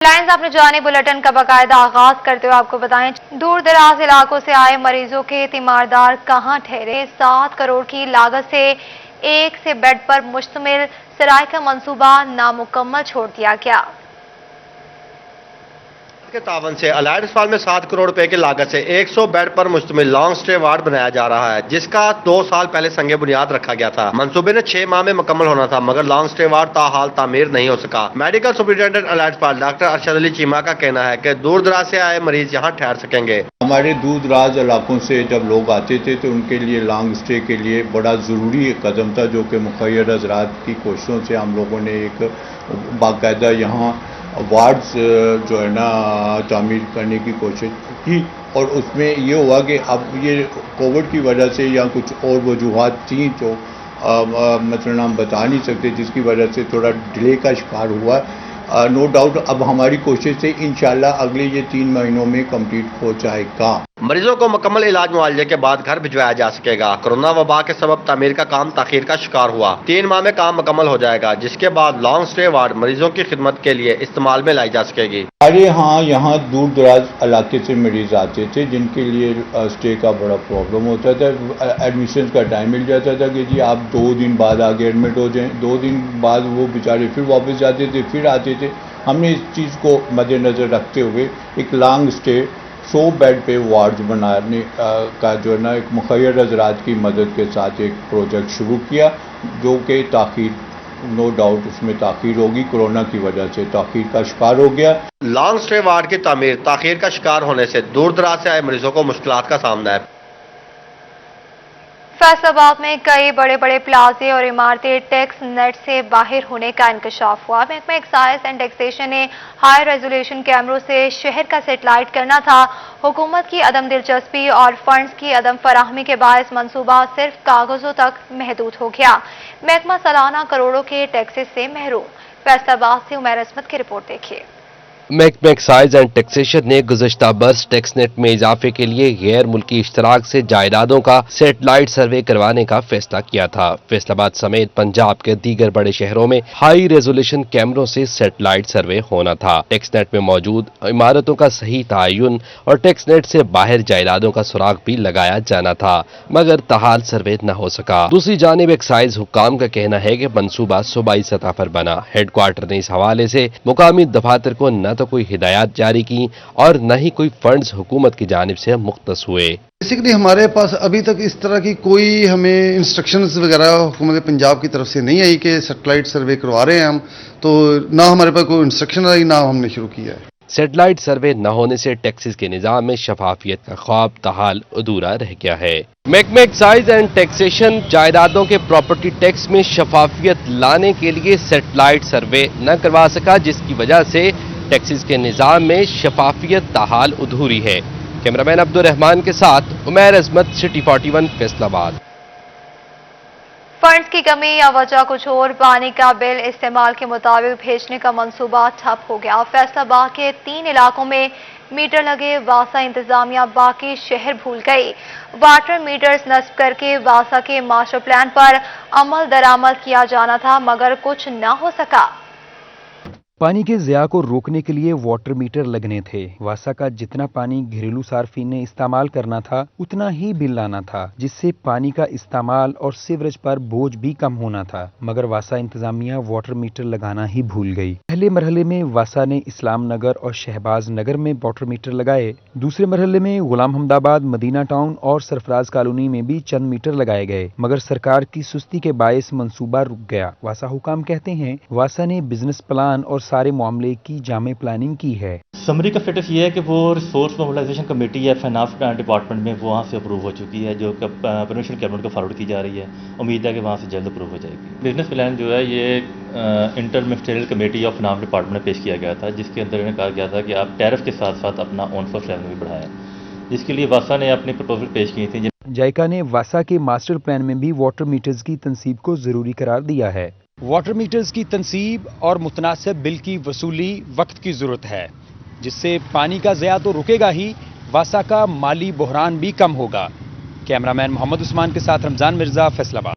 Lines اپنے جوانی bulletin کا باقاعدہ آغاز کرتے ہوئے آپ کو بتائیں دور دراز علاقوں سے آئے مریضوں کے تیماردار کہاں ٹھہرے 7 کروڑ کی لاگت سے 100 بیڈ پر مشتمل سرائے کا منصوبہ نامکمل چھوڑ دیا گیا کے تعاون سے الائڈ اسپتال میں 7 کروڑ روپے کی لاگت سے 100 بیڈ پر مشتمل لانگ سٹے وارڈ بنایا جا رہا ہے جس کا 2 سال پہلے سنگ بنیاد رکھا گیا تھا۔ منصوبے نے 6 ماہ میں مکمل ہونا تھا مگر لانگ سٹے وارڈ تاحال تعمیر نہیں ہو سکا۔ میڈیکل سپرنٹینڈنٹ الائڈ اسپتال ڈاکٹر ارشد علی چیمہ کا کہنا ہے کہ دور دراز سے آئے مریض یہاں ٹھہر سکیں گے۔ ہمارے دور دراز علاقوں سے جب لوگ آتے تھے تو ان کے لیے لانگ سٹے کے لیے بڑا ضروری قدم تھا جو کہ مخیر حضرات کی کوششوں سے ہم لوگوں نے ایک باقاعدہ یہاں وارڈز جو ہے نا تعمیر کرنے کی کوشش کی اور اس میں یہ ہوا کہ اب یہ کووڈ کی وجہ سے یا کچھ اور وجوہات تھیں جو مثلا ہم بتا نہیں سکتے جس کی وجہ سے تھوڑا ڈیلے کا شکار ہوا۔ نو ڈاؤٹ اب ہماری کوشش سے انشاءاللہ اگلے یہ 3 مہینوں میں کمپلیٹ ہو جائے گا۔ مریضوں کو مکمل علاج معالجے کے بعد گھر بھجوایا جا سکے گا۔ کورونا وبا کے سبب تعمیر کا کام تاخیر کا شکار ہوا۔ 3 ماہ میں کام مکمل ہو جائے گا جس کے بعد لانگ سٹے وارڈ مریضوں کی خدمت کے لیے استعمال میں لائی جا سکے گی۔ ہمارے ہاں یہاں دور دراز علاقے سے مریض آتے تھے جن کے لیے سٹے کا بڑا پرابلم ہوتا تھا۔ ایڈمیشن کا ٹائم مل جاتا تھا کہ جی آپ 2 دن بعد آگے ایڈمٹ ہو جائیں، 2 دن بعد وہ بیچارے پھر واپس جاتے تھے پھر آتے تھے۔ ہم نے اس چیز کو مد نظر رکھتے ہوئے ایک لانگ سٹے 100 بیڈ پہ وارڈز بنانے کا جو ہے نا ایک مخیر حضرات کی مدد کے ساتھ ایک پروجیکٹ شروع کیا جو کہ تاخیر نو ڈاؤٹ اس میں تاخیر ہوگی، کورونا کی وجہ سے تاخیر کا شکار ہو گیا۔ لانگ سٹے وارڈ کی تعمیر تاخیر کا شکار ہونے سے دور دراز سے آئے مریضوں کو مشکلات کا سامنا ہے۔ فیصل آباد میں کئی بڑے بڑے پلازے اور عمارتیں ٹیکس نیٹ سے باہر ہونے کا انکشاف ہوا۔ محکمہ ایکسائز اینڈ ٹیکسیشن نے ہائی ریزولوشن کیمروں سے شہر کا سیٹلائٹ کرنا تھا۔ حکومت کی عدم دلچسپی اور فنڈز کی عدم فراہمی کے باعث منصوبہ صرف کاغذوں تک محدود ہو گیا۔ محکمہ سالانہ کروڑوں کے ٹیکسز سے محروم۔ فیصل آباد سے عمیر عصمت کی رپورٹ دیکھیے۔ محکمہ ایکسائز اینڈ ٹیکسیشن نے گزشتہ برس ٹیکس نیٹ میں اضافے کے لیے غیر ملکی اشتراک سے جائیدادوں کا سیٹلائٹ سروے کروانے کا فیصلہ کیا تھا۔ فیصل آباد سمیت پنجاب کے دیگر بڑے شہروں میں ہائی ریزولوشن کیمروں سے سیٹلائٹ سروے ہونا تھا۔ ٹیکس نیٹ میں موجود عمارتوں کا صحیح تعین اور ٹیکس نیٹ سے باہر جائیدادوں کا سراغ بھی لگایا جانا تھا مگر تاحال سروے نہ ہو سکا۔ دوسری جانب ایکسائز حکام کا کہنا ہے کہ منصوبہ صوبائی سطح پر بنا۔ ہیڈ کوارٹر نے اس حوالے سے مقامی دفاتر کو نہ تو کوئی ہدایات جاری کی اور نہ ہی کوئی فنڈز حکومت کی جانب سے مختص ہوئے۔ بیسیکلی ہمارے پاس ابھی تک اس طرح کی کوئی ہمیں انسٹرکشنز وغیرہ حکومت پنجاب کی طرف سے نہیں آئی کہ سیٹلائٹ سروے کروا رہے ہیں ہم، تو نہ ہمارے پاس کوئی انسٹرکشن آئی نہ ہم نے شروع کیا ہے۔ سیٹلائٹ سروے نہ ہونے سے ٹیکسز کے نظام میں شفافیت کا خواب تاحال ادھورا رہ گیا ہے۔ محکمہ ایکسائز اینڈ ٹیکسیشن جائیدادوں کے پراپرٹی ٹیکس میں شفافیت لانے کے لیے سیٹلائٹ سروے نہ کروا سکا جس کی وجہ سے ٹیکسز کے نظام میں شفافیت تاحال ادھوری ہے۔ کیمرامین عبدالرحمان کے ساتھ عمیر عصمت، سٹی 41 فیصل آباد۔ فنڈز کی کمی یا وجہ کچھ اور، پانی کا بل استعمال کے مطابق بھیجنے کا منصوبہ ٹھپ ہو گیا۔ فیصل آباد کے 3 علاقوں میں میٹر لگے، واسا انتظامیہ باقی شہر بھول گئی۔ واٹر میٹرز نصب کر کے واسا کے ماسٹر پلان پر عمل درآمد کیا جانا تھا مگر کچھ نہ ہو سکا۔ پانی کے ضیاع کو روکنے کے لیے واٹر میٹر لگنے تھے۔ واسا کا جتنا پانی گھریلو صارفین نے استعمال کرنا تھا اتنا ہی بل لانا تھا جس سے پانی کا استعمال اور سیوریج پر بوجھ بھی کم ہونا تھا مگر واسا انتظامیہ واٹر میٹر لگانا ہی بھول گئی۔ پہلے مرحلے میں واسا نے اسلام نگر اور شہباز نگر میں واٹر میٹر لگائے۔ دوسرے مرحلے میں غلام حمد آباد، مدینہ ٹاؤن اور سرفراز کالونی میں بھی چند میٹر لگائے گئے مگر سرکار کی سستی کے باعث منصوبہ رک گیا۔ واسا حکام کہتے ہیں واسا نے بزنس پلان اور سارے معاملے کی جامع پلاننگ کی ہے۔ سمری کا سٹیٹس یہ ہے کہ وہ ریسورس موبلائزیشن کمیٹی ہے فائنانس ڈپارٹمنٹ میں وہاں سے اپروو ہو چکی ہے جو کہ پرمیشن کیبنٹ کو فارورڈ کی جا رہی ہے۔ امید ہے کہ وہاں سے جلد اپروو ہو جائے گی۔ بزنس پلان جو ہے یہ inter ministerial committee of finance department میں پیش کیا گیا تھا جس کے اندر انہیں کہا گیا تھا کہ آپ ٹیرف کے ساتھ ساتھ اپنا آن سورس ریونیو بھی بڑھائیں، جس کے لیے واسا نے اپنی پرپوزل پیش کی تھی۔ جائکا نے واسا کے ماسٹر پلان میں بھی واٹر میٹرز کی تنصیب کو ضروری قرار دیا ہے۔ واٹر میٹرز کی تنصیب اور متناسب بل کی وصولی وقت کی ضرورت ہے جس سے پانی کا ضیاع تو رکے گا ہی، واسا کا مالی بحران بھی کم ہوگا۔ کیمرامین محمد عثمان کے ساتھ رمضان مرزا، فیصل آباد۔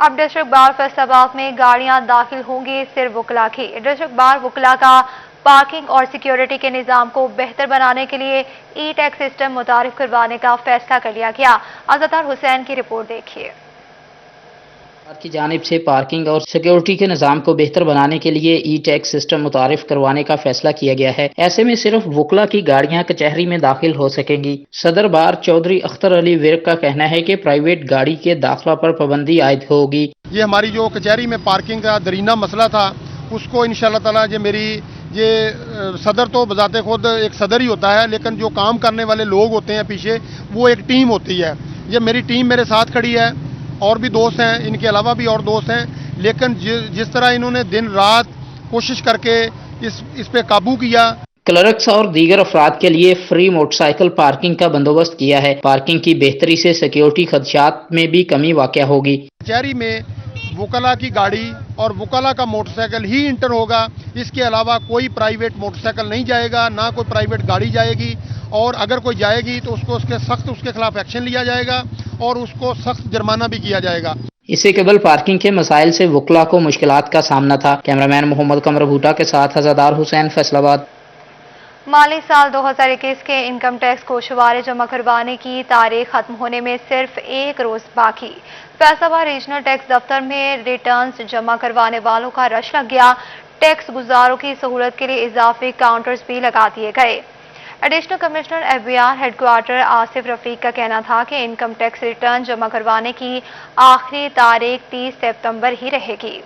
अब डिस्ट्रिक्ट बार फैसलाबाद में गाड़ियां दाखिल होंगी सिर्फ वकला की। डिस्ट्रिक्ट बार वकला का पार्किंग और सिक्योरिटी के निज़ाम को बेहतर बनाने के लिए ई टैक्स सिस्टम मुतारिफ करवाने का फैसला कर लिया गया। अज़हर हुसैन की रिपोर्ट देखिए। की जानिब से पार्किंग और सिक्योरिटी के निज़ाम को बेहतर बनाने के लिए ई टैक्स सिस्टम मुतारिफ करवाने का फैसला किया गया है। ऐसे में सिर्फ वकला की गाड़ियां कचहरी में दाखिल हो सकेंगी। सदर बार चौधरी अख्तर अली विर्क का कहना है कि प्राइवेट गाड़ी के दाखिला पर पाबंदी आयद होगी। ये हमारी जो कचहरी में पार्किंग का दरीना मसला था, उसको इंशाअल्लाह ताला ये सदर तो बजाते खुद एक सदर ही होता है, लेकिन जो काम करने वाले लोग होते हैं पीछे, वो एक टीम होती है। ये मेरी टीम मेरे साथ खड़ी है, और भी दोस्त हैं, इनके अलावा भी और दोस्त हैं, लेकिन जिस तरह इन्होंने दिन रात कोशिश करके इस पे काबू किया। क्लर्क्स और दीगर अफराद के लिए फ्री मोटरसाइकिल पार्किंग का बंदोबस्त किया है। पार्किंग की बेहतरी से सिक्योरिटी खदशात में भी कमी वाक़या होगी। कचहरी में वकला की गाड़ी और वकला का मोटरसाइकिल ही इंटर होगा। इसके अलावा कोई प्राइवेट मोटरसाइकिल नहीं जाएगा, ना कोई प्राइवेट गाड़ी जाएगी, और अगर कोई जाएगी तो उसके खिलाफ एक्शन लिया जाएगा और उसको सख्त जुर्माना भी किया जाएगा। इससे केवल पार्किंग के मसाइल से वकला को मुश्किलात का सामना था। कैमरामैन मोहम्मद कमर भूटा के साथ अज़हर हुसैन, फैसलाबाद। माली साल 2021 के इनकम टैक्स को शुमारे जमा करवाने की तारीख खत्म होने में सिर्फ एक रोज बाकी। फैसलाबाद रीजनल टैक्स दफ्तर में रिटर्न्स जमा करवाने वालों का रश लग गया। टैक्स गुजारों की सहूलत के लिए इजाफी काउंटर्स भी लगा दिए गए। Additional commissioner FBI headquarter Asif Rafiq का कहना था कि इनकम टैक्स रिटर्न जमा करवाने की आखिरी तारीख 30 सितंबर ही रहेगी।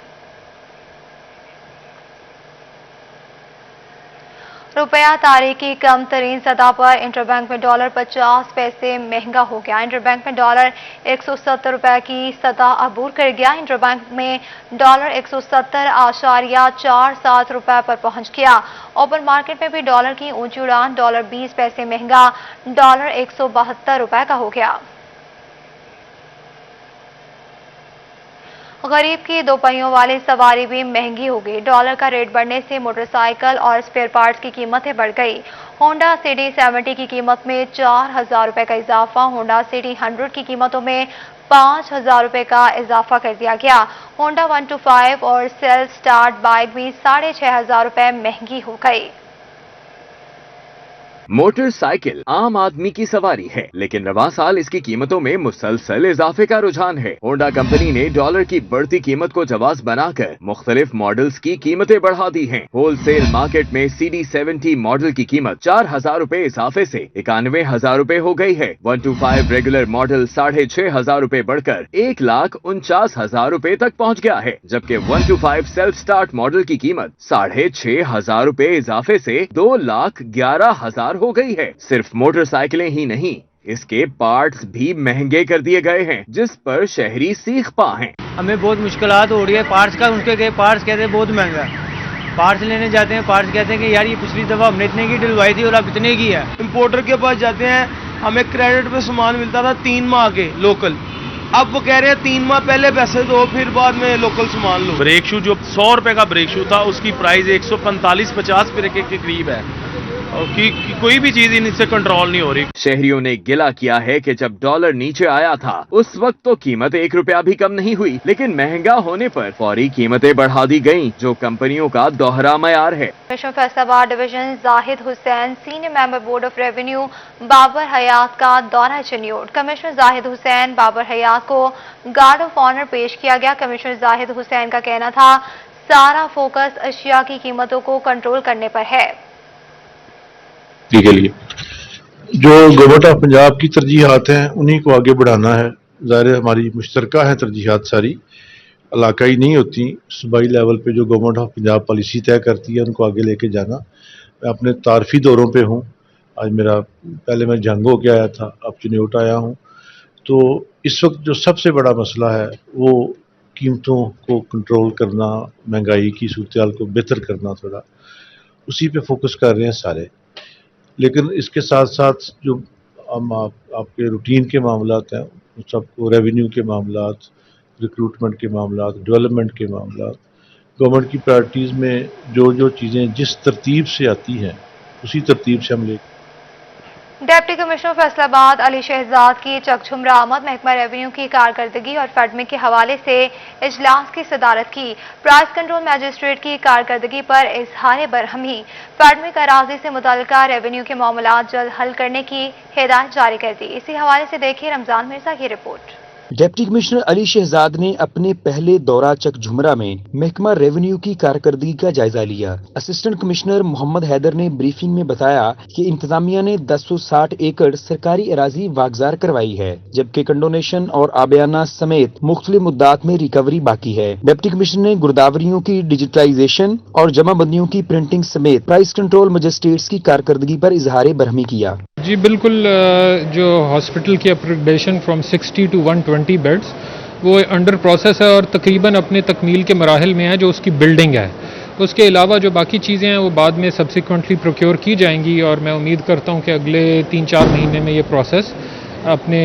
रुपया तारीख की कम तरीन सतह पर इंटरबैंक में डॉलर 50 पैसे महंगा हो गया। इंटरबैंक में डॉलर 170 रुपए की सतह अबूर कर गया। इंटरबैंक में डॉलर 170.47 रुपए पर पहुंच गया। ओपन मार्केट में भी डॉलर की ऊंची उड़ान डॉलर 20 पैसे महंगा डॉलर 172 रुपए का हो गया। गरीब की दो पहियों वाली सवारी भी महंगी हो गई। डॉलर का रेट बढ़ने से मोटरसाइकिल और स्पेयर पार्ट्स की कीमतें बढ़ गई। होंडा सिटी 70 की कीमत में 4000 रुपए का इजाफा, होंडा सिटी 100 की कीमतों में 5000 रुपए का इजाफा कर दिया गया। होंडा 125 और सेल्फ स्टार्ट बाइक भी 6500 रुपए महंगी हो गई। मोटरसाइकिल आम आदमी की सवारी है, लेकिन रवां साल इसकी कीमतों में मुसलसल इजाफे का रुझान है। होंडा कंपनी ने डॉलर की बढ़ती कीमत को जवाब बनाकर मुख्तलिफ मॉडल्स की कीमतें बढ़ा दी हैं। होलसेल मार्केट में CD 70 मॉडल की कीमत 4000 रुपए इजाफे से 91,000 रुपए हो गई है। 125 रेगुलर मॉडल 6500 रुपए बढ़कर 1,49,000 रुपए तक पहुँच गया है, जबकि 125 सेल्फ स्टार्ट मॉडल की कीमत 6500 रुपए इजाफे से 2,11,000 हो गई है। सिर्फ मोटरसाइकिलें ही नहीं, इसके पार्ट्स भी महंगे कर दिए गए हैं, जिस पर शहरी सीख पा हैं। हमें बहुत मुश्किलात हो रही है पार्ट्स का। उनके गए पार्ट्स कहते हैं बहुत महंगा है। पार्ट्स लेने जाते हैं, पार्ट्स कहते हैं कि यार ये पिछली दफा हमने इतने की डलवाई थी और अब इतने की है। इंपोर्टर के पास जाते हैं, हमें क्रेडिट पे सामान मिलता था 3 माह के लोकल, अब वो कह रहे हैं 3 माह पहले पैसे दो फिर बाद में लोकल सामान लो। ब्रेक शू जो 100 रुपए का ब्रेक शू था, उसकी प्राइस 145-50 रुपए के करीब है। कि कोई भी चीज इनसे कंट्रोल नहीं हो रही। शहरियों ने गिला किया है कि जब डॉलर नीचे आया था उस वक्त तो कीमत 1 रुपया भी कम नहीं हुई, लेकिन महंगा होने पर फौरी कीमतें बढ़ा दी गईं, जो कंपनियों का दोहरा मयार है। Faisalabad division Zahid Hussain, senior member board of revenue Babar Hayat का दौरा चिन्योट। कमिश्नर जाहिद हुसैन बाबर हयात को गार्ड ऑफ ऑनर पेश किया गया। कमिश्नर जाहिद हुसैन का कहना था सारा फोकस अशिया की कीमतों को कंट्रोल करने पर है। के लिए जो गवर्नमेंट ऑफ पंजाब की तरजीहात हैं उन्हीं को आगे बढ़ाना है। ज़ाहिर हमारी मुश्तरका है तरजीहात, सारी इलाकाई नहीं होती। सूबाई लेवल पे जो गवर्नमेंट ऑफ पंजाब पॉलिसी तय करती है उनको आगे लेके जाना। मैं अपने तारफी दौरों पे हूँ। आज मेरा पहले मैं जंग हो के आया था, अब चिन्योट आया हूँ। तो इस वक्त जो सबसे बड़ा मसला है वो कीमतों को कंट्रोल करना, महंगाई की सूरत को बेहतर करना, थोड़ा उसी पे फोकस कर रहे हैं सारे। लेकिन इसके साथ साथ जो आपके रूटीन के मामलात हैं, सबको रेवेन्यू के मामलात, रिक्रूटमेंट के मामलात, डेवलपमेंट के मामलात, गवर्नमेंट की प्रायोरिटीज़ में जो जो चीज़ें जिस तरतीब से आती हैं उसी तरतीब से हम ले। डिप्टी कमिश्नर फैसलाबाद अली शहजाद की चकझुमरा आमद महकमा रेवेन्यू की कारकर्दगी और फैडमिक के हवाले से इजलास की सदारत की। प्राइस कंट्रोल मैजिस्ट्रेट की कारकर्दगी पर इजहार बरहमी। फैडमिक अराजी से मुतल्लिका रेवेन्यू के मामलात जल्द हल करने की हिदायत जारी कर दी। इसी हवाले से देखिए रमजान मिर्जा की रिपोर्ट। डिप्टी कमिश्नर अली शहजाद ने अपने पहले दौरा चकझुमरा में महकमा रेवेन्यू की कारकर्दगी का जायजा लिया। असिस्टेंट कमिश्नर मोहम्मद हैदर ने ब्रीफिंग में बताया कि इंतजामिया ने 1060 एकड़ सरकारी अराजी वागजार करवाई है, जबकि कंडोनेशन और आबियाना समेत मुख्तलिफ मुद्दात में रिकवरी बाकी है। डिप्टी कमिश्नर ने गुरदावरियों की डिजिटलाइजेशन और जमाबंदियों की प्रिंटिंग समेत प्राइस कंट्रोल मजिस्ट्रेट्स की कारकर्दगी पर इजहार बरहमी किया। जी बिल्कुल, जो हॉस्पिटल की अपग्रेडेशन फ्रॉम 60 to 120 बेड्स वो अंडर प्रोसेस है और तकरीबन अपने तकमील के मराहिल में है, जो उसकी बिल्डिंग है। उसके अलावा जो बाकी चीज़ें हैं वो बाद में सब्सिक्वेंटली प्रोक्योर की जाएंगी और मैं उम्मीद करता हूं कि अगले 3-4 महीने में ये प्रोसेस अपने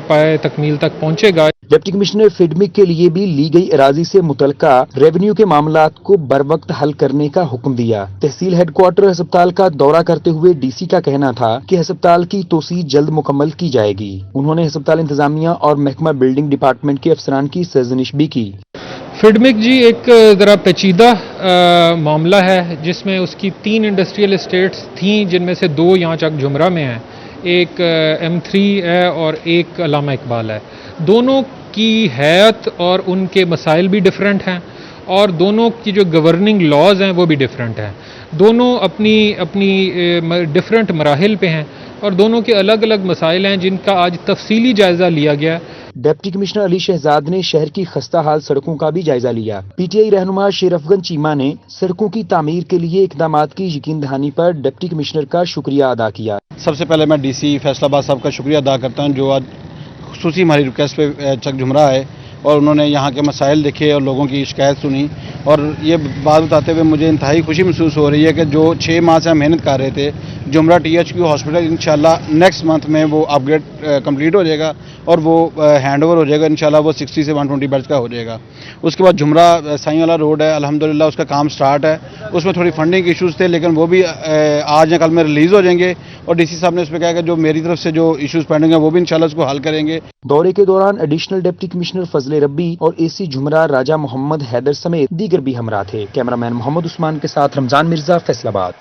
पाए तकमील तक पहुंचेगा। डिप्टी कमिश्नर फीडमिक के लिए भी ली गई अराजी से मुतल्लिका रेवेन्यू के मामलात को बर वक्त हल करने का हुक्म दिया। तहसील हेडक्वार्टर अस्पताल का दौरा करते हुए डीसी का कहना था कि अस्पताल की तोसी जल्द मुकम्मल की जाएगी। उन्होंने अस्पताल इंतजामिया और महकमा बिल्डिंग डिपार्टमेंट के अफसरान की सरजनिश भी की। फीडमिक जी एक ज़रा पेचीदा मामला है, जिसमें उसकी 3 इंडस्ट्रियल एस्टेट्स थीं, जिनमें से 2 यहाँ चकझुमरा में हैं, एक M3 है और एक अल्लामा इकबाल है। दोनों की हैत और उनके मसाइल भी डिफरेंट हैं और दोनों की जो गवर्निंग लॉज हैं वो भी डिफरेंट हैं। दोनों अपनी डिफरेंट मराहिल पे हैं और दोनों के अलग अलग मसाइल हैं, जिनका आज तफसीली जायजा लिया गया। डिप्टी कमिश्नर अली शहजाद ने शहर की खस्ता हाल सड़कों का भी जायजा लिया। पीटीआई रहनुमा शेर अफगन चीमा ने सड़कों की तामीर के लिए इकदामात की यकीन दहानी पर डिप्टी कमिश्नर का शुक्रिया अदा किया। सबसे पहले मैं डीसी फैसलाबाद साहब का शुक्रिया अदा करता हूं, जो आज खुसूसी हमारी रिक्वेस्ट पे चकझुमरा है और उन्होंने यहाँ के मसाइल देखे और लोगों की शिकायत सुनी। और ये बात बताते हुए मुझे इंतहाई खुशी महसूस हो रही है कि जो 6 माह से हम मेहनत कर रहे थे, जुमरा THQ हॉस्पिटल इंशाल्लाह नेक्स्ट मंथ में वो अपग्रेड कंप्लीट हो जाएगा और वो हैंड ओवर हो जाएगा। इंशाल्लाह वो 60 से 120 बेड्स का हो जाएगा। उसके बाद जुमरा साईं वाला रोड है, अल्हम्दुलिल्लाह उसका काम स्टार्ट है। उसमें थोड़ी फंडिंग इश्यूज़ थे, लेकिन वो भी आज या कल में रिलीज़ हो जाएंगे और डीसी साहब ने उस पर कहा कि जो मेरी तरफ से जो इश्यूज़ पेंडिंग है वो भी इंशाल्लाह उसको हल करेंगे। दौरे के दौरान एडिशनल डिप्टी कमिश्नर फजले रब्बी और AC जुमरा राजा मोहम्मद हैदर समेत दीगर भी हमरा थे। कैमरामैन मोहम्मद उस्मान के साथ रमजान मिर्जा, फैसलाबाद।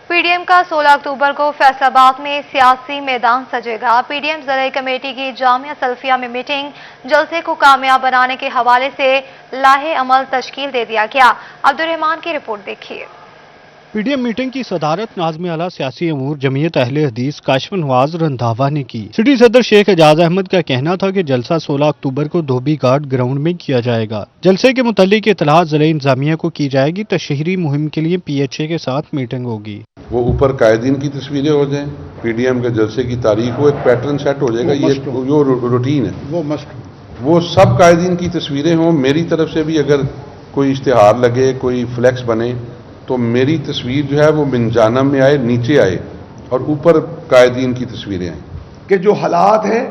पीडीएम का 16 अक्टूबर को फैसलाबाद में सियासी मैदान सजेगा। पीडीएम ज़राई कमेटी की जामिया सल्फिया में मीटिंग, जलसे को कामयाब बनाने के हवाले से लाहे अमल तश्कील दे दिया गया। अब्दुर्रहमान की रिपोर्ट देखिए। पीडीएम मीटिंग की सदारत नाज़िम आला सियासी अमूर जमीयत अहले हदीस काशिफ नवाज रंधावा ने की। सिटी सदर शेख एजाज अहमद का कहना था कि जलसा 16 अक्टूबर को धोबी घाट ग्राउंड में किया जाएगा। जलसे के मुतालिक इत्तलात ज़िले इंतजामिया को की जाएगी। तशहरी मुहिम के लिए PHA के साथ मीटिंग होगी। वो ऊपर कायदीन की तस्वीरें हो जाएं, पीडीएम के जलसे की तारीख हो, एक पैटर्न सेट हो जाएगा। ये जो रूटीन है वो मस्ट वो सब कायदीन की तस्वीरें हों। मेरी तरफ से भी अगर कोई इश्तिहार लगे, कोई फ्लैक्स बने, तो मेरी तस्वीर जो है वो मिनजानम में आए, नीचे आए और ऊपर कायदीन की तस्वीरें आए। कि जो हालात हैं,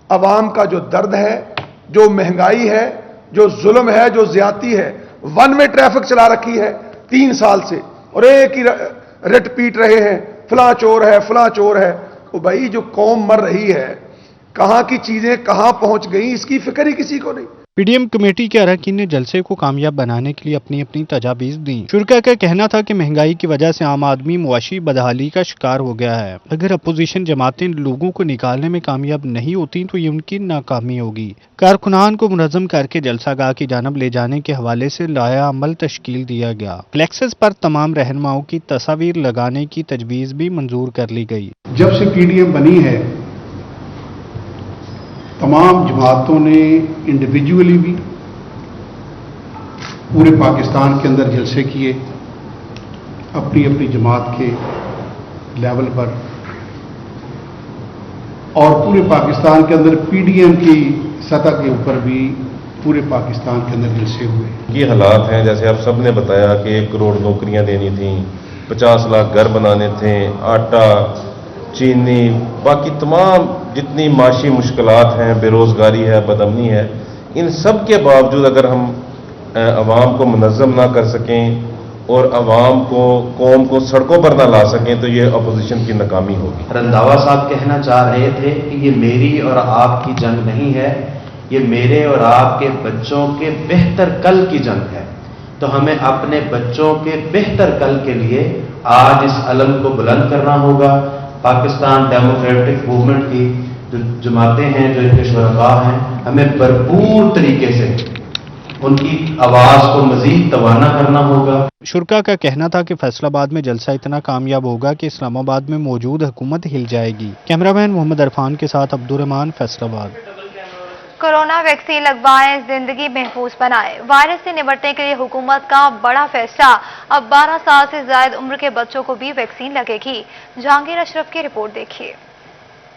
अवाम का जो दर्द है, जो महंगाई है, जो जुल्म है, जो ज्यादती है, वन में ट्रैफिक चला रखी है 3 साल से और एक ही रट पीट रहे हैं, फलां चोर है, फलां चोर है। तो भाई जो कौम मर रही है, कहां की चीजें कहां पहुंच गई, इसकी फिक्र ही किसी को नहीं। पीडीएम कमेटी के अरकान ने जलसे को कामयाब बनाने के लिए अपनी अपनी तजावीज़ दी। शुरका का कहना था कि महंगाई की वजह से आम आदमी मुआशी बदहाली का शिकार हो गया है। अगर अपोजिशन जमातें लोगों को निकालने में कामयाब नहीं होती तो ये उनकी नाकामी होगी। कारकुनान को मुनज़्ज़म करके जलसागाह की जानब ले जाने के हवाले से लाया अमल तश्कील दिया गया। फ्लेक्सेस पर तमाम रहनुमाओं की तस्वीर लगाने की तजवीज़ भी मंजूर कर ली गई। जब से पीडीएम बनी है, तमाम जमातों ने इंडिविजुअली भी पूरे पाकिस्तान के अंदर जलसे किए, अपनी अपनी जमात के लेवल पर, और पूरे पाकिस्तान के अंदर पीडीएम की सतह के ऊपर भी पूरे पाकिस्तान के अंदर जलसे हुए। ये हालात हैं, जैसे आप सब ने बताया कि 1 करोड़ नौकरियां देनी थी, 50 लाख घर बनाने थे, आटा, चीनी, बाकी तमाम जितनी माशी मुश्किलात हैं, बेरोज़गारी है, बदअमनी है, इन सब के बावजूद अगर हम आवाम को मुनज़्ज़म ना कर सकें اور عوام کو قوم کو سڑکوں پر نہ لا سکیں تو یہ اپوزیشن کی ناکامی ہوگی۔ رنداوا صاحب کہنا چاہ رہے تھے کہ یہ میری اور آپ کی جنگ نہیں ہے، یہ میرے اور آپ کے بچوں کے بہتر کل کی جنگ ہے، تو ہمیں اپنے بچوں کے بہتر کل کے لیے آج اس علم کو بلند کرنا ہوگا۔ پاکستان ڈیموکریٹک موومنٹ کی جو جماعتیں ہیں، جو ان کے شرکاء ہیں، ہمیں بھرپور طریقے سے ان کی آواز کو مزید توانا کرنا ہوگا۔ شرکا کا کہنا تھا کہ فیصل آباد میں جلسہ اتنا کامیاب ہوگا کہ اسلام آباد میں موجود حکومت ہل جائے گی۔ کیمرہ مین محمد عرفان کے ساتھ عبدالرحمان، فیصل آباد۔ کورونا ویکسین لگوائیں، زندگی محفوظ بنائیں۔ وائرس سے نمٹنے کے لیے حکومت کا بڑا فیصلہ، اب 12 سال سے زائد عمر کے بچوں کو بھی ویکسین لگے گی۔ جہانگیر اشرف کی رپورٹ دیکھیے۔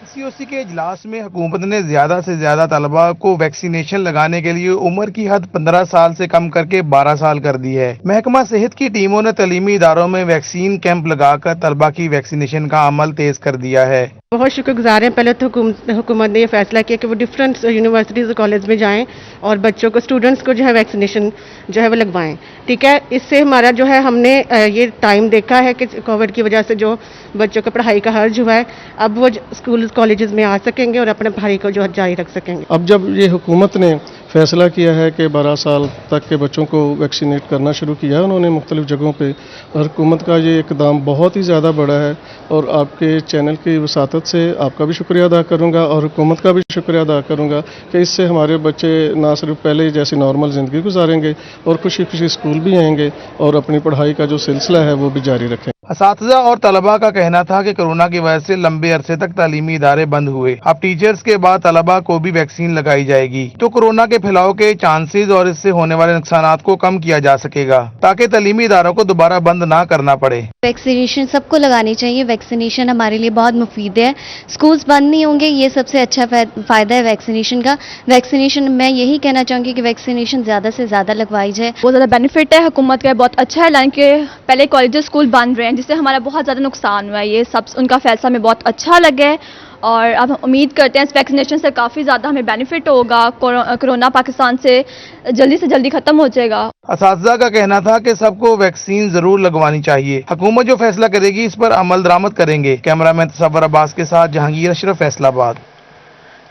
سی او سی کے اجلاس میں حکومت نے زیادہ سے زیادہ طلباء کو ویکسینیشن لگانے کے لیے عمر کی حد 15 سال سے کم کر کے 12 سال کر دی ہے۔ محکمہ صحت کی ٹیموں نے تعلیمی اداروں میں ویکسین کیمپ لگا کر طلباء کی ویکسینیشن کا عمل تیز کر دیا ہے۔ بہت شکر گزار ہیں پہلے تو حکومت نے یہ فیصلہ کیا کہ وہ ڈفرینٹ یونیورسٹیز اور کالج میں جائیں اور بچوں کو، اسٹوڈنٹس کو جو ہے ویکسینیشن جو ہے وہ لگوائیں، ٹھیک ہے۔ اس سے ہمارا جو ہے ہم نے یہ ٹائم دیکھا ہے کہ کووڈ کی وجہ سے جو بچوں کو پڑھائی کا حرج ہوا ہے، اب وہ اسکول کالجز میں آ سکیں گے اور اپنے پڑھائی کو جو ہے جاری رکھ سکیں گے۔ اب جب یہ حکومت نے فیصلہ کیا ہے کہ 12 سال تک کے بچوں کو ویکسینیٹ کرنا شروع کیا ہے انہوں نے مختلف جگہوں پہ، اور حکومت کا یہ اقدام بہت ہی زیادہ بڑا ہے، اور آپ کے چینل کی وساطت سے آپ کا بھی شکریہ ادا کروں گا اور حکومت کا بھی شکریہ ادا کروں گا کہ اس سے ہمارے بچے نہ صرف پہلے جیسی نارمل زندگی گزاریں گے اور خوشی خوشی اسکول بھی آئیں گے اور اپنی پڑھائی کا جو سلسلہ ہے وہ بھی جاری رکھیں۔ اساتذہ اور طلباء کا کہنا تھا کہ کورونا کی وجہ سے لمبے عرصے تک تعلیمی ادارے بند ہوئے، اب ٹیچرز کے بعد طلباء کو بھی ویکسین لگائی جائے گی تو کورونا کے پھیلاؤ کے چانسز اور اس سے ہونے والے نقصانات کو کم کیا جا سکے گا تاکہ تعلیمی اداروں کو دوبارہ بند نہ کرنا پڑے۔ ویکسینیشن سب کو لگانی چاہیے، ویکسینیشن ہمارے لیے بہت مفید ہے، سکولز بند نہیں ہوں گے، یہ سب سے اچھا فائدہ ہے ویکسینیشن کا۔ ویکسینیشن میں یہی کہنا چاہوں گی کہ ویکسینیشن زیادہ سے زیادہ لگوائی جائے۔ بہت زیادہ بینیفٹ ہے حکومت کا، بہت اچھا ہے، لائن کے پہلے کالجز اسکول بند رہے ہیں جس سے ہمارا بہت زیادہ نقصان ہوا ہے، یہ سب ان کا فیصلہ ہمیں بہت اچھا لگا ہے اور اب ہم امید کرتے ہیں اس ویکسینیشن سے کافی زیادہ ہمیں بینیفٹ ہوگا، کورونا پاکستان سے جلدی ختم ہو جائے گا۔ اساتذہ کا کہنا تھا کہ سب کو ویکسین ضرور لگوانی چاہیے، حکومت جو فیصلہ کرے گی اس پر عمل درآمد کریں گے۔ کیمرہ مین تصور عباس کے ساتھ جہانگیر اشرف، فیصل آباد۔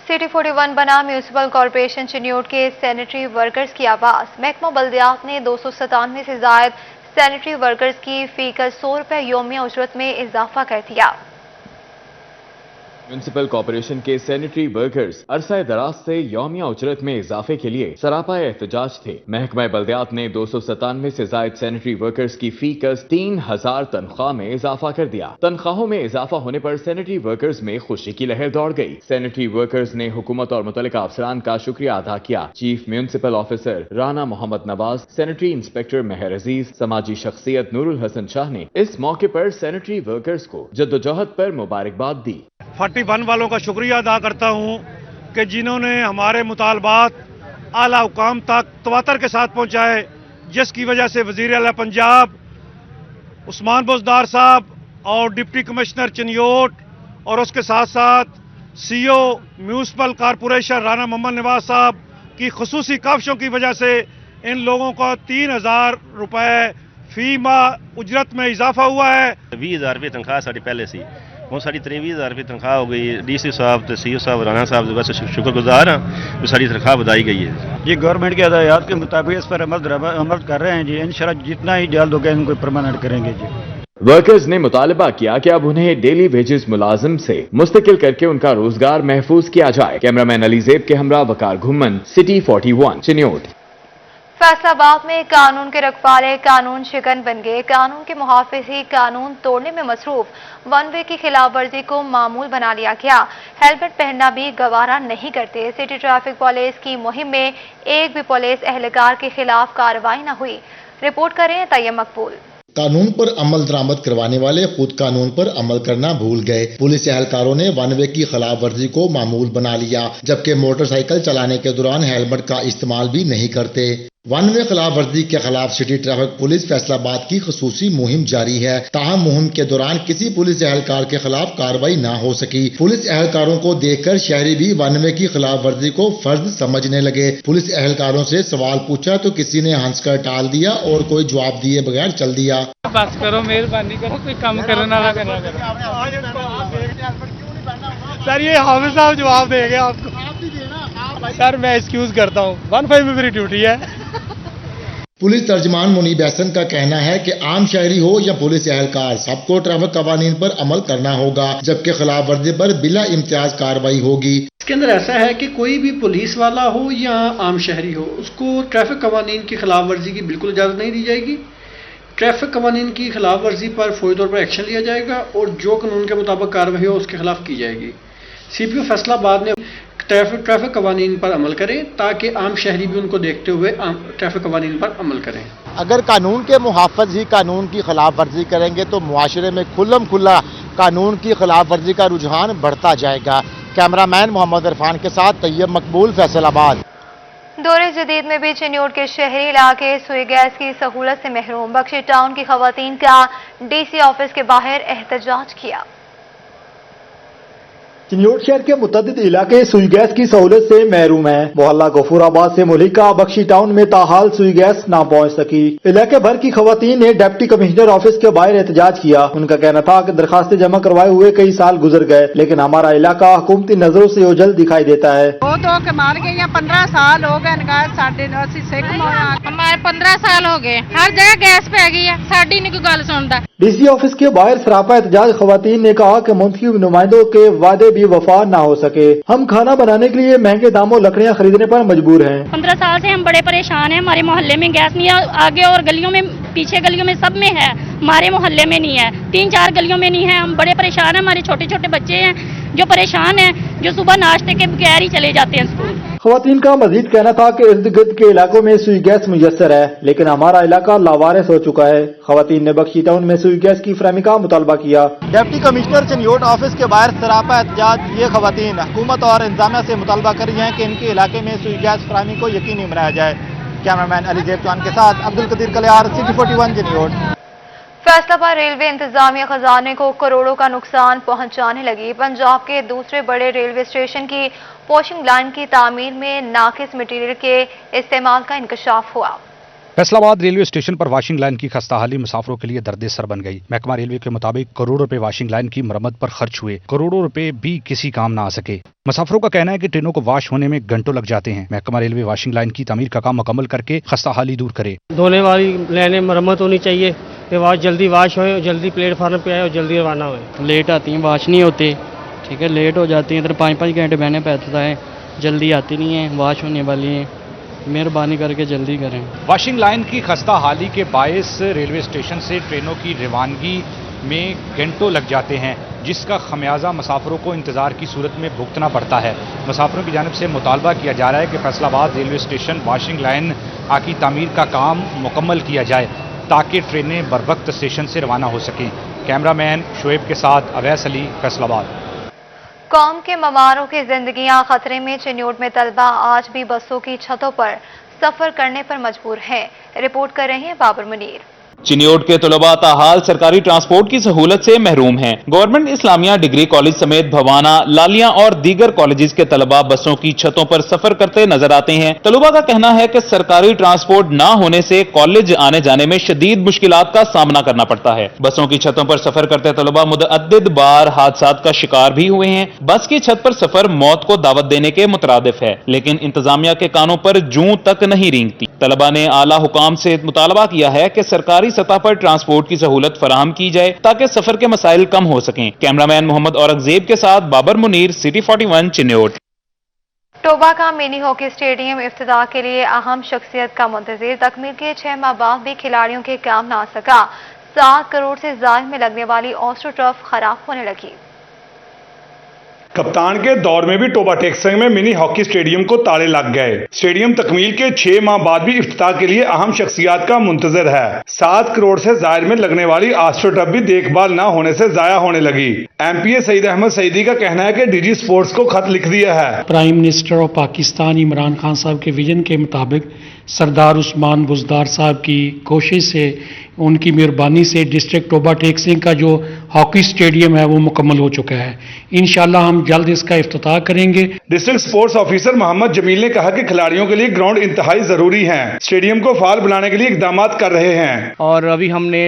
سٹی 41 بنا میونسپل کارپوریشن چنیوٹ کے سینیٹری ورکرز کی آواز، محکمہ بلدیات نے 297 سے زائد سینیٹری ورکرز کی فی کا 100 روپے یومیہ اجرت میں اضافہ کر دیا۔ میونسپل کارپوریشن کے سینیٹری ورکرز عرصہ دراز سے یومیہ اجرت میں اضافے کے لیے سراپا احتجاج تھے۔ محکمہ بلدیات نے 297 سے زائد سینیٹری ورکرز کی فی کس 3000 تنخواہ میں اضافہ کر دیا۔ تنخواہوں میں اضافہ ہونے پر سینیٹری ورکرز میں خوشی کی لہر دوڑ گئی۔ سینیٹری ورکرز نے حکومت اور متعلقہ افسران کا شکریہ ادا کیا۔ چیف میونسپل آفیسر رانا محمد نواز، سینیٹری انسپیکٹر مہر عزیز، سماجی شخصیت نور الحسن شاہ نے اس موقع پر سینیٹری ورکرز کو جدوجہد پر مبارکباد دی۔ 41 والوں کا شکریہ ادا کرتا ہوں کہ جنہوں نے ہمارے مطالبات اعلیٰ حکام تک تواتر کے ساتھ پہنچائے، جس کی وجہ سے وزیر اعلیٰ پنجاب عثمان بزدار صاحب اور ڈپٹی کمشنر چنیوٹ اور اس کے ساتھ ساتھ سی او میونسپل کارپوریشن رانا محمد نواز صاحب کی خصوصی کاوشوں کی وجہ سے ان لوگوں کو 3000 روپے فی ماہ اجرت میں اضافہ ہوا ہے۔ 20000 روپے تنخواہ ساری پہلے سی، ہوں ساری 23000 روپے تنخواہ ہو گئی۔ ڈی سی صاحب تے سی او صاحب رانا صاحب سے شکر گزار ہیں کہ ساری تنخواہ بدائی گئی ہے۔ یہ گورنمنٹ کے ہدایات کے مطابق اس پر عمل کر رہے ہیں جی، انشاءاللہ جتنا ہی جلد ہوگا ان کو پرماننٹ کریں گے جی۔ ورکرز نے مطالبہ کیا کہ اب انہیں ڈیلی ویجز ملازم سے مستقل کر کے ان کا روزگار محفوظ کیا جائے۔ کیمرامین علی زیب کے ہمراہ وقار گھمن، سٹی 41 چنیوٹ۔ فیصل آباد میں قانون کے رکھوالے قانون شکن بن گئے، قانون کے محافظ ہی قانون توڑنے میں مصروف، ون وے کی خلاف ورزی کو معمول بنا لیا گیا، ہیلمٹ پہننا بھی گوارا نہیں کرتے۔ سٹی ٹریفک پولیس کی مہم میں ایک بھی پولیس اہلکار کے خلاف کارروائی نہ ہوئی۔ رپورٹ کریں طیب مقبول۔ قانون پر عمل درآمد کروانے والے خود قانون پر عمل کرنا بھول گئے۔ پولیس اہلکاروں نے ون وے کی خلاف ورزی کو معمول بنا لیا، جبکہ موٹر سائیکل چلانے کے دوران ہیلمٹ کا استعمال بھی نہیں کرتے۔ ون वे खिलाफ वर्जी के खिलाफ सिटी ट्रैफिक पुलिस फैसलाबाद की खसूसी मुहिम जारी है। ताहम मुहिम के दौरान किसी पुलिस एहलकार के खिलाफ कार्रवाई न हो सकी। पुलिस एहलकारों को देखकर शहरी भी वन वे की खिलाफ वर्जी को फर्ज समझने लगे। पुलिस एहलकारों से सवाल पूछा तो किसी ने हंसकर टाल दिया और कोई जवाब दिए बगैर चल दिया। बस करो, मेहरबानी करो, कोई काम करने वाला करना। सर ये हाफिज साहब जवाब देंगे आपको। सर मैं एक्सक्यूज करता हूँ, 1-5 में मेरी ड्यूटी है। पुलिस तर्जमान मुनीब एहसन का कहना है कि आम शहरी हो या पुलिस एहलकार, सबको ट्रैफिक कवानीन पर अमल करना होगा, जबकि खिलाफ वर्जी पर बिला इम्तियाज कार्रवाई होगी। इसके अंदर ऐसा है कि कोई भी पुलिस वाला हो या आम शहरी हो, उसको ट्रैफिक कवानीन की खिलाफ वर्जी की बिल्कुल इजाज़त नहीं दी जाएगी। ट्रैफिक कवानीन की खिलाफ वर्जी पर फौरी तौर पर एक्शन लिया जाएगा और जो कानून के मुताबिक कार्रवाई हो उसके खिलाफ की जाएगी। CPO फैसलाबाद ने ट्रैफिक कवानीन पर अमल करें ताकि आम शहरी भी उनको देखते हुए ट्रैफिक कवानीन पर अमल करें। अगर कानून के मुहाफ़िज़ ही कानून की खिलाफ वर्जी करेंगे तो मुआशरे में खुल्लम खुल्ला कानून की खिलाफ वर्जी का रुझान बढ़ता जाएगा। कैमरामैन मोहम्मद इरफान के साथ तैयब मकबूल, फैसलाबाद। दौरे जदीद में भी चिन्योट के शहरी इलाके सुई गैस की सहूलत से महरूम। बख्शी टाउन की खवातीन का DC ऑफिस के बाहर एहतजाज किया। चिन्योट शहर के मुतअद्दिद इलाके सुई गैस की सहूलत से महरूम है। मोहल्ला गफूराबाद से मुलिका बख्शी टाउन में ताहाल सुई गैस ना पहुंच सकी। इलाके भर की खवातीन ने डिप्टी कमिश्नर ऑफिस के बाहर एहतजाज किया। उनका कहना था कि दरखास्तें जमा करवाए हुए कई साल गुजर गए, लेकिन हमारा इलाका हुकूमती नजरों से ओझल दिखाई देता है। वो तो कमाल गए, 15 साल हो गए, हमारे 15 साल हो गए, हर जगह गैस पै गई है, साड़ी नहीं कोई गल सुनता। DC ऑफिस के बाहर सरापा एहतजाज खवातीन ने कहा कि मुंतखब नुमाइंदों के वादे भी वफा न हो सके। हम खाना बनाने के लिए महंगे दामों लकड़ियां खरीदने पर मजबूर हैं। 15 साल से हम बड़े परेशान हैं। हमारे मोहल्ले में गैस नहीं है, आगे और गलियों में, पीछे गलियों में सब में है, हमारे मोहल्ले में नहीं है। 3-4 गलियों में नहीं है। हम बड़े परेशान हैं। हमारे छोटे छोटे बच्चे हैं जो परेशान हैं, जो सुबह नाश्ते के बगैर ही चले जाते हैं स्कूल। खवातीन का मजीद कहना था कि इर्द गिर्द के इलाकों में सुई गैस मुयस्सर है, लेकिन हमारा इलाका लावारिस हो चुका है। खवातीन ने बख्शी टाउन में सुई गैस की फराहमी का मुतालबा किया। डिप्टी कमिश्नर चिन्योट ऑफिस के बाहर सरापा एहतजाज ये खवातीन हुकूमत और इंतजामिया से मुतालबा कर रही हैं कि इनके इलाके में सुई गैस फराहमी को यकीनी बनाया जाए। कैमरामैन अली जेब चौहान के साथ अब्दुल कदीर कलियार, सिटी 41 चिन्योट। फैसलाबाद रेलवे इंतजामिया खजाने को करोड़ों का नुकसान पहुंचाने लगी। पंजाब के दूसरे बड़े रेलवे स्टेशन की वॉशिंग लाइन की तामीर में नाकिस मटीरियल के इस्तेमाल का इंकशाफ हुआ। फैसलाबाद रेलवे स्टेशन पर वॉशिंग लाइन की खस्ताहाली मुसाफिरों के लिए दर्द सर बन गई। महकमा रेलवे के मुताबिक करोड़ों रुपए वॉशिंग लाइन की मरम्मत पर खर्च हुए, करोड़ों रुपए भी किसी काम ना आ सके। मुसाफिरों का कहना है कि ट्रेनों को वॉश होने में घंटों लग जाते हैं। महकमा रेलवे वॉशिंग लाइन की तामीर का काम मुकम्मल करके खस्ताहाली दूर करे। धोने वाली लाइनें मरम्मत होनी चाहिए, जल्दी वॉश होए, जल्दी प्लेटफार्म पे आए और जल्दी रवाना हुए। लेट आती हैं, वॉश नहीं होते, ठीक है, लेट हो जाती हैं। इधर 5-5 घंटे बहने पैसा है, जल्दी आती नहीं है, वॉश होने वाली हैं, मेहरबानी करके जल्दी करें। वॉशिंग लाइन की खस्ताहाली के बायस रेलवे स्टेशन से ट्रेनों की रवानगी में घंटों लग जाते हैं, जिसका खमियाजा मुसाफिरों को इंतजार की सूरत में भुगतना पड़ता है। मुसाफिरों की जानिब से मुतालबा किया जा रहा है कि Faisalabad railway station washing line की तामीर का काम मुकम्मल किया जाए ताकि ट्रेनें बर वक्त स्टेशन से रवाना हो सकें। कैमरामैन शोएब के साथ अवैस अली, फैसलाबाद। कौम के ममारों की जिंदगियां खतरे में। चिन्योट में तलबा आज भी बसों की छतों पर सफर करने पर मजबूर हैं। रिपोर्ट कर रहे हैं बाबर मुनीर। चिन्योट के तलबा ताहाल सरकारी ट्रांसपोर्ट की सहूलत से महरूम हैं। गवर्नमेंट इस्लामिया डिग्री कॉलेज समेत भवाना, लालिया और दीगर कॉलेजेस के तलबा बसों की छतों पर सफर करते नजर आते हैं। तलबा का कहना है कि सरकारी ट्रांसपोर्ट न होने से कॉलेज आने जाने में शदीद मुश्किलात का सामना करना पड़ता है। बसों की छतों पर सफर करते तलबा मुतअद्दिद बार हादसात का शिकार भी हुए हैं। बस की छत पर सफर मौत को दावत देने के मुतरादिफ है, लेकिन इंतजामिया के कानों पर जूं तक नहीं रेंगती। तलबा ने आला हुकाम से मुतालबा किया है कि सरकारी सतह पर ट्रांसपोर्ट की सहूलत फराहम की जाए ताकि सफर के मसाइल कम हो सकें। कैमरामैन मोहम्मद औरंगजेब के साथ बाबर मुनीर, सिटी 41 चिन्योट। टोबा का मिनी हॉकी स्टेडियम इफ्तिताह के लिए अहम शख्सियत का मुंतजिर। तकमील के 6 माह बाद भी खिलाड़ियों के काम ना आ सका। 7 करोड़ से ज्यादा में लगने वाली ऑस्ट्रो टर्फ खराब होने लगी। कप्तान के दौर में भी टोबा टेक्संग में मिनी हॉकी स्टेडियम को ताले लग गए। स्टेडियम तकमील के 6 माह बाद भी इफ्तिताह के लिए अहम शख्सियात का मुंतजर है। 7 करोड़ से जायद में लगने वाली ऑस्ट्रो टर्फ भी देखभाल न होने से जाया होने लगी। MPA सईद अहमद सईदी का कहना है कि DG स्पोर्ट्स को खत लिख दिया है। Prime minister of Pakistan Imran Khan साहब के विजन के मुताबिक सरदार उस्मान बुजदार साहब की कोशिश से, उनकी मेहरबानी से डिस्ट्रिक्ट टोबा टेक सिंह का जो हॉकी स्टेडियम है वो मुकम्मल हो चुका है। इंशाल्लाह हम जल्द इसका इफ्तिताह करेंगे। District sports officer Mohammad Jameel ने कहा कि खिलाड़ियों के लिए ग्राउंड इंतहाई जरूरी है। स्टेडियम को फाल बनाने के लिए इकदाम कर रहे हैं और अभी हमने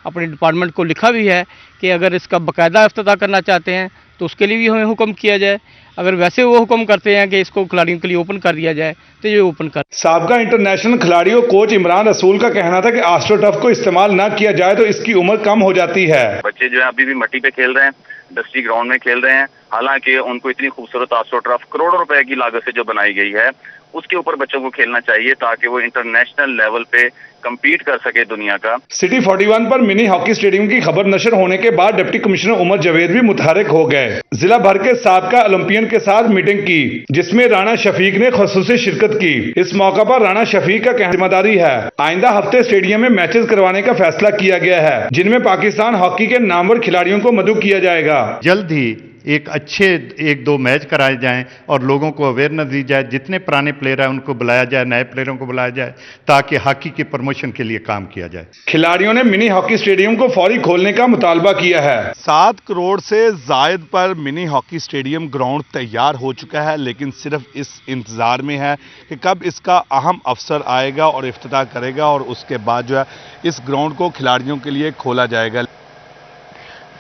अपने डिपार्टमेंट को लिखा भी है कि अगर इसका बाकायदा इफ्तिताह करना चाहते हैं तो उसके लिए भी हमें हुक्म किया जाए। अगर वैसे वो हुक्म करते हैं कि इसको खिलाड़ियों के लिए ओपन कर दिया जाए तो ये ओपन कर। साबका इंटरनेशनल खिलाड़ी और कोच इमरान रसूल का कहना था कि आस्ट्रोटर्फ को इस्तेमाल न किया जाए तो इसकी उम्र कम हो जाती है। बच्चे जो है अभी भी मट्टी पे खेल रहे हैं, डस्टी ग्राउंड में खेल रहे हैं, हालांकि उनको इतनी खूबसूरत आस्ट्रोटर्फ करोड़ों रुपए की लागत से जो बनाई गई है उसके ऊपर बच्चों को खेलना चाहिए ताकि वो इंटरनेशनल लेवल पे कम्पीट कर सके दुनिया का। सिटी 41 पर मिनी हॉकी स्टेडियम की खबर नशर होने के बाद डिप्टी कमिश्नर उमर जावेद भी मुतहरिक हो गए। जिला भर के साबका ओलंपियन के साथ मीटिंग की जिसमें राणा शफीक ने खुसूसी शिरकत की। इस मौका पर राणा शफीक का कहना जिम्मेदारी है आइंदा हफ्ते स्टेडियम में मैचेस करवाने का फैसला किया गया है जिनमें पाकिस्तान हॉकी के नामवर खिलाड़ियों को मदऊ किया जाएगा। जल्द ही एक अच्छे 1-2 मैच कराए जाएं और लोगों को अवेयरनेस दी जाए। जितने पुराने प्लेयर हैं उनको बुलाया जाए, नए प्लेयरों को बुलाया जाए ताकि हॉकी की प्रमोशन के लिए काम किया जाए। खिलाड़ियों ने मिनी हॉकी स्टेडियम को फौरी खोलने का मुतालबा किया है। 7 करोड़ से जायद पर मिनी हॉकी स्टेडियम ग्राउंड तैयार हो चुका है, लेकिन सिर्फ इस इंतजार में है कि कब इसका अहम अफसर आएगा और इफ्तिताह करेगा और उसके बाद जो है इस ग्राउंड को खिलाड़ियों के लिए खोला जाएगा।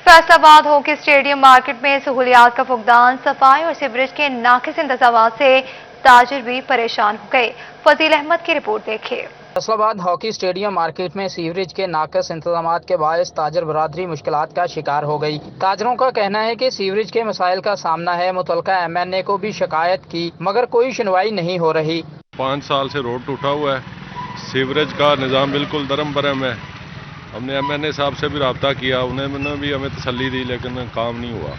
फैसलाबाद हॉकी स्टेडियम मार्केट में सहूलियात का फुकदान, सफाई और सीवरेज के नाकिस इंतजाम से ताजिर भी परेशान हो गए। फजील अहमद की रिपोर्ट देखिए। फैसलाबाद हॉकी स्टेडियम मार्केट में सीवरेज के नाकस इंतजामात के बायस ताजर बरादरी मुश्किलात का शिकार हो गई। ताजरों का कहना है कि सीवरेज के मसाइल का सामना है। मुतलका MNA को भी शिकायत की मगर कोई सुनवाई नहीं हो रही। 5 साल से रोड टूटा हुआ है, सीवरेज का निज़ाम बिल्कुल दरम बरम है। हमने MNA साहब से भी रब्ता किया, उन्होंने भी हमें तसल्ली दी लेकिन काम नहीं हुआ।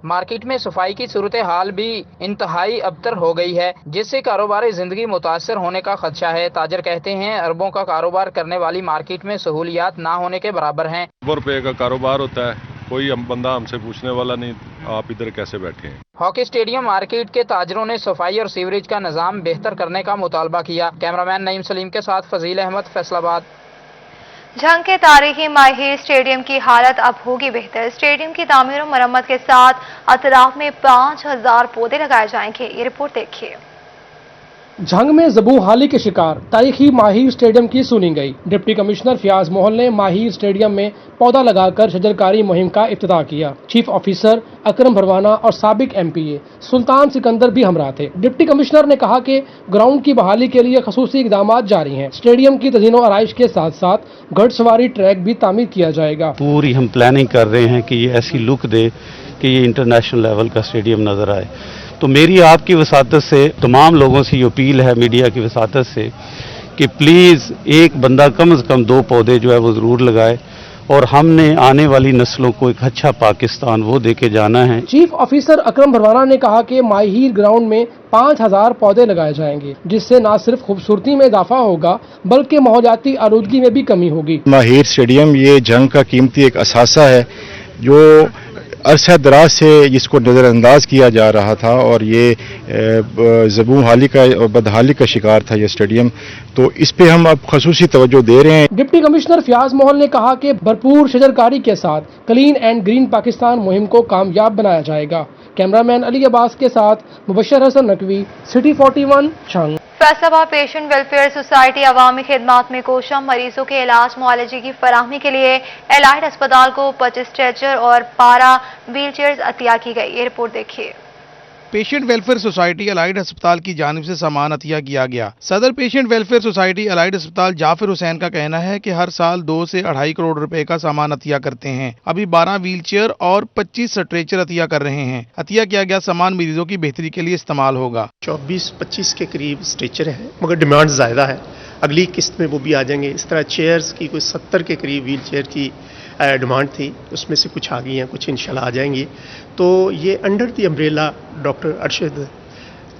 मार्केट में सफाई की सूरत हाल भी इंतहाई अबतर हो गई है जिससे कारोबारी जिंदगी मुतासर होने का खदशा है। ताजर कहते हैं अरबों का कारोबार करने वाली मार्केट में सहूलियात ना होने के बराबर हैं। ₹100 का कारोबार होता है, कोई बंदा हमसे पूछने वाला नहीं, आप इधर कैसे बैठे हैं। हॉकी स्टेडियम मार्केट के ताजरों ने सफाई और सीवरेज का निज़ाम बेहतर करने का मुतालबा किया। कैमरामैन नईम सलीम के साथ फजील अहमद, फैसलाबाद। झंग के तारीखी माहिर स्टेडियम की हालत अब होगी बेहतर। स्टेडियम की तामीर और मरम्मत के साथ अतराफ में 5000 पौधे लगाए जाएंगे। ये रिपोर्ट देखिए। झंग में ज़बू हाली के शिकार तारीखी माहिर स्टेडियम की सुनी गई। डिप्टी कमिश्नर फयाज मोहल ने माहिर स्टेडियम में पौधा लगाकर शजरकारी मुहिम का इफ्तिताह किया। चीफ ऑफिसर अकरम भरवाना और साबिक MPA सुल्तान सिकंदर भी हमरा थे। डिप्टी कमिश्नर ने कहा कि ग्राउंड की बहाली के लिए खसूसी इकदाम जारी हैं। स्टेडियम की तज़ीन और आराइश के साथ साथ घड़सवारी ट्रैक भी तामीर किया जाएगा। पूरी हम प्लानिंग कर रहे हैं कि ये ऐसी लुक दे कि ये इंटरनेशनल लेवल का स्टेडियम नजर आए। तो मेरी आपकी वसातत से तमाम लोगों से ये अपील है, मीडिया की वसातत से, कि प्लीज़ एक बंदा कम से कम 2 पौधे जो है वो ज़रूर लगाए और हमने आने वाली नस्लों को एक अच्छा पाकिस्तान वो दे के जाना है। चीफ ऑफिसर अकरम भरवाना ने कहा कि माहिर ग्राउंड में 5000 पौधे लगाए जाएंगे जिससे न सिर्फ खूबसूरती में इजाफा होगा बल्कि माहौलियाती आलूदगी में भी कमी होगी। माहिर स्टेडियम ये जंग का कीमती एक असासा है जो अरसा दराज से इसको नज़रअंदाज किया जा रहा था और ये ज़बू हाली का बदहाली का शिकार था ये स्टेडियम, तो इस पे हम अब खसूसी तवज्जो दे रहे हैं। डिप्टी कमिश्नर फयाज मोहल ने कहा कि भरपूर शजरकारी के साथ क्लीन एंड ग्रीन पाकिस्तान मुहिम को कामयाब बनाया जाएगा। कैमरामैन अली अब्बास के साथ Mubashar Hassan Naqvi, city 41, Jhang. Faisalabad patient welfare society अवामी खिदमात में कोशा मरीजों के इलाज मुआलजे की फराहमी के लिए एलाइड अस्पताल को 25 स्ट्रेचर और 12 व्हील चेयर अतिया की गई। ये रिपोर्ट देखिए। पेशेंट वेलफेयर सोसाइटी अलाइड अस्पताल की जानिब से सामान अतिया किया गया। सदर पेशेंट वेलफेयर सोसाइटी अलाइड अस्पताल जाफिर हुसैन का कहना है कि हर साल 2 से 2.5 करोड़ रुपए का सामान अतिया करते हैं। अभी 12 व्हील चेयर और 25 स्ट्रेचर अतिया कर रहे हैं। अतिया किया गया सामान मरीजों की बेहतरी के लिए इस्तेमाल होगा। 24-25 के करीब स्ट्रेचर है मगर डिमांड ज़्यादा है, अगली किस्त में वो भी आ जाएंगे। इस तरह चेयर्स की कोई 70 के करीब व्हील चेयर की डिमांड थी, उसमें से कुछ आ गई हैं, कुछ इंशाल्लाह आ जाएंगी। तो ये under the umbrella doctor Arshad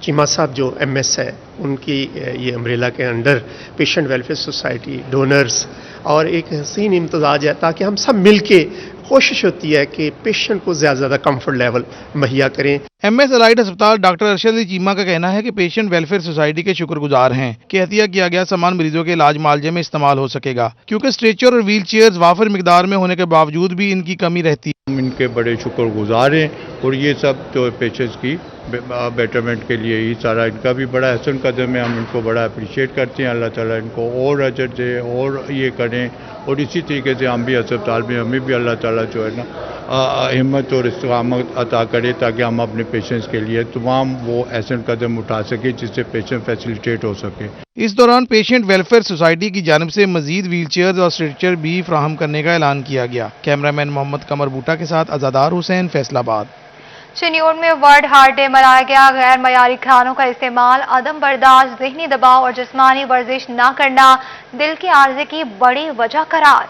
Cheema साहब जो MS है उनकी ये अम्ब्रेला के under patient welfare society, donors और एक हसीन इम्तजाज है ताकि हम सब मिल के कोशिश होती है कि पेशेंट को ज़्यादा से ज़्यादा कम्फर्ट लेवल मुहैया करें। MS एलाइट अस्पताल डॉक्टर अरशद अली चीमा का कहना है कि पेशेंट वेलफेयर सोसाइटी के शुक्रगुजार हैं कि एहतिया किया गया सामान मरीजों के इलाज मालजे में इस्तेमाल हो सकेगा, क्योंकि स्ट्रेचर और व्हील चेयर्स वाफिर मिकदार में होने के बावजूद भी इनकी कमी रहती है। हम इनके बड़े शुक्रगुजार हैं और ये सब जो पेशेंट्स की बेटरमेंट के लिए ही सारा इनका भी बड़ा अहसन कदम है। हम इनको बड़ा अप्रिशिएट करते हैं। अल्लाह ताला इनको और अजर दे और ये करें, और इसी तरीके से हम भी अस्पताल में हमें भी अल्लाह ताला जो है ना हिम्मत और इस्तिकामत अता करे ताकि हम अपने पेशेंट्स के लिए तमाम वो अहसन कदम उठा सके जिससे पेशेंट फैसिलिटेट हो सके। इस दौरान पेशेंट वेलफेयर सोसाइटी की जानिब से मजीद व्हील चेयर और स्ट्रेचर भी फराहम करने का ऐलान किया गया। कैमरामैन मोहम्मद कमर बूटा के साथ अज़ादार हुसैन, फैसलाबाद। चिन्योट में वर्ल्ड हार्ट डे मनाया गया। गैर मयारी खानों का इस्तेमाल, अदम बर्दाश्त, ज़हनी दबाव और जिस्मानी वर्जिश न करना दिल की आर्ज़े की बड़ी वजह करार।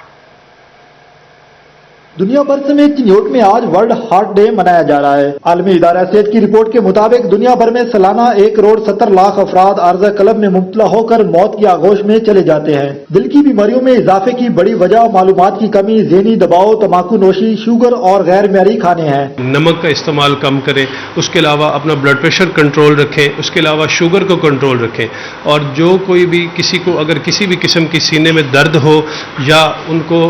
दुनिया भर समेत चिन्योट में आज वर्ल्ड हार्ट डे मनाया जा रहा है। आलमी इदारा सेहत की रिपोर्ट के मुताबिक दुनिया भर में सालाना 1,70,00,000 अफराद आर्जा कलब में मुब्तला होकर मौत की आगोश में चले जाते हैं। दिल की बीमारियों में इजाफे की बड़ी वजह मालूमात की कमी, ज़हनी दबाव, तंबाकू नोशी, शुगर और गैर मयारी खाने हैं। नमक का इस्तेमाल कम करें, उसके अलावा अपना ब्लड प्रेशर कंट्रोल रखें, उसके अलावा शुगर को कंट्रोल रखें, और जो कोई भी किसी को अगर किसी भी किस्म की सीने में दर्द हो या उनको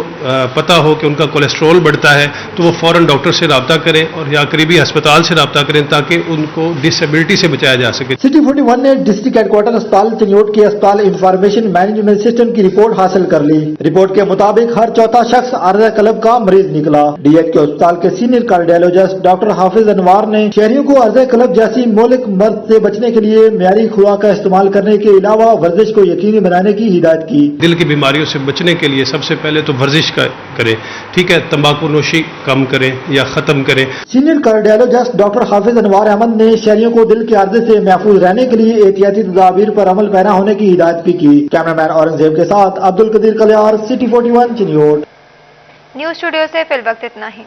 पता हो कि उनका कोलेस्ट्रॉल बढ़ता है तो वो फौरन डॉक्टर से रब्ता करें और या करीबी अस्पताल से रब्ता करें ताकि उनको डिसेबिलिटी से बचाया जा सके। सिटी 41 ने डिस्ट्रिक्ट हेडक्वार्टर अस्पताल चिन्योट के अस्पताल इंफॉर्मेशन मैनेजमेंट सिस्टम की रिपोर्ट हासिल कर ली। रिपोर्ट के मुताबिक हर चौथा शख्स आर्जा कलब का मरीज निकला। डीएच के अस्पताल के सीनियर कार्डियोलॉजिस्ट डॉक्टर हाफिज अनवार ने शहरियों को आर्जा कलब जैसी मौलिक मर्ज से बचने के लिए मयारी खुराक का इस्तेमाल करने के अलावा वर्जिश को यकीनी बनाने की हिदायत की। दिल की बीमारियों से बचने के लिए सबसे पहले तो वर्जिश करें, ठीक है, तंबाकू नोशी कम करें या खत्म करें। सीनियर कार्डियोलॉजिस्ट डॉक्टर हाफिज अनवार अहमद ने शहरियों को दिल के आर्जे से महफूज रहने के लिए एहतियाती तदाबीर पर अमल पैरा होने की हिदायत भी की। कैमरामैन औरंगजेब के साथ Abdul Qadeer Kalyar, city 41 Chiniot. News studio से फिल वक्त इतना ही।